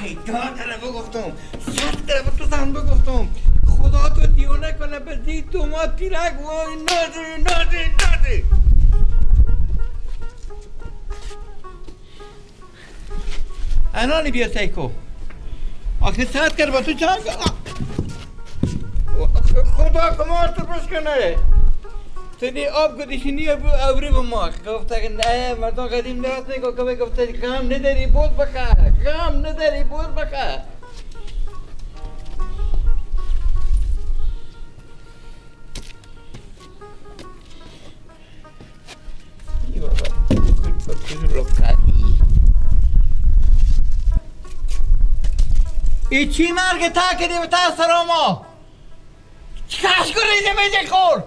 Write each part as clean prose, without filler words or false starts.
داره بگفتم 100 داره تو زن بگفتم خدا تو دیونه کنه به دید تو ما پیرک وای نازی انانی بیا سیکو آخه 100 کرد با تو چند خدا کمار تو بشکنه تنی آب گدیشینی ابری با ما گفته که نه مردم قدیم دست نگو که گفته غم نداری بود بخه غم نداری بود بخه ای بابا ای چی مرگ تا کردی به تا سراما کشکو ریزی میزی خور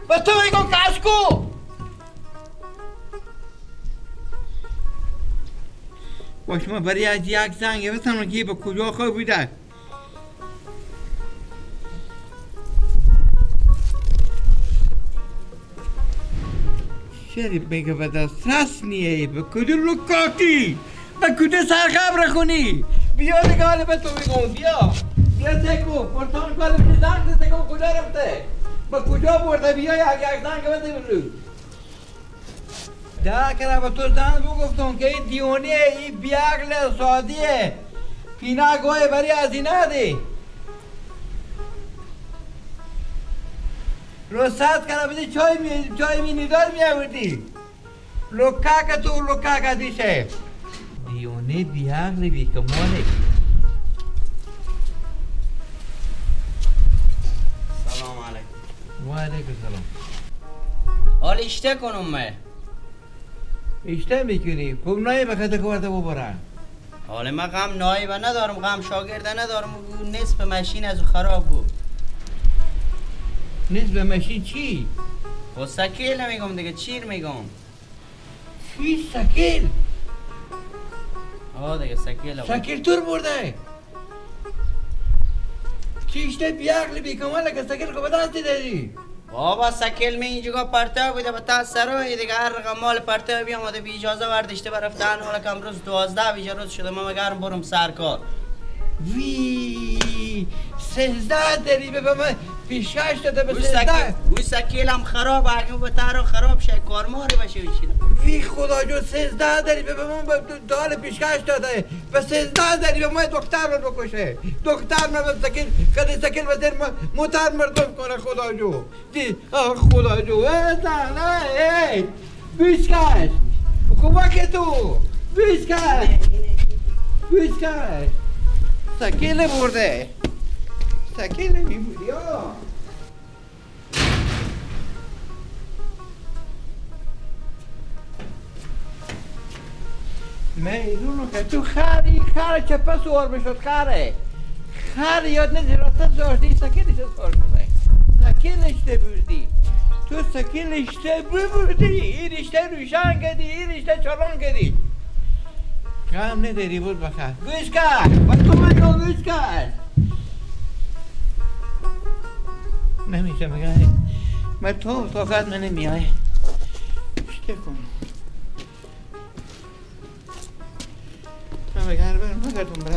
به تو میگم کشکو باش ما برای از یک زنگ بسنم که به کجا خواه بوده شریف میگه به دست رست نیه به کجا لکاتی به کجا سرخبر خونی بیا دیگه حالا به تو میگم بیا سکو پرتان کاله بینی زنگ ده سکو کجا رفته با کجا برده بیا یک زنگ بده بلو ده کرده به تو زنگ بگفتم که این دیونیه این بیاقل سادیه پینا گوه بری از این نده رو ساعت کرده بدی چای می ندار می آوردی لکا که تو لکا که دیشه دیونه بیاقل بی کماله و علیکم سلام حال اشته کنم من اشته میکنی خب نایی بخاطر کورده ببرن حال من غم نایبه ندارم غم شاگرده ندارم نصف ماشین از خراب بود نصف ماشین چی؟ خب سکیل نمیگم دیگه چیر میگم چی سکیل؟ آه دیگه سکیل سکیل تور برده چی اشته بیاقلی بیکماله که سکیل که به دستی داری بابا سکیل می اینجا پرتاب بوده به تا سرای دیگه هر رقم مال پرتاب بیامده بی اجازه وردشته برفتن حالا که امروز 12 بیجا روز شده ما مگرم برم سرکار وی 13 داری به من پیشکش داده به 13 اوی سکیل هم خراب اگه به تارو خراب شه کارماری باشه بشینه وی خدا جو 13 داری به من دال پیشکش داده به 13 داری به من دکتر رو بکشه دکتر من سکیل کدی سکیل وزیر موتر مردم کنه خدا جو دی خدا جو ای پیشکش کمک تو پیشکش سکیل برده سکیل میبودی میدونو که تو خری چه پس سوار بشد خر یاد ندی راسته زاشتی سکیلش سوار شده سکیل اشته بردی تو سکیل اشته بردی این اشته روشن کردی این اشته چالان کردی غم نداری بود بخیر گوش کرد با تو من گوش کرد نمیشه مگه من تو طاقت من نمیای اشته کن من بگر برم نگردم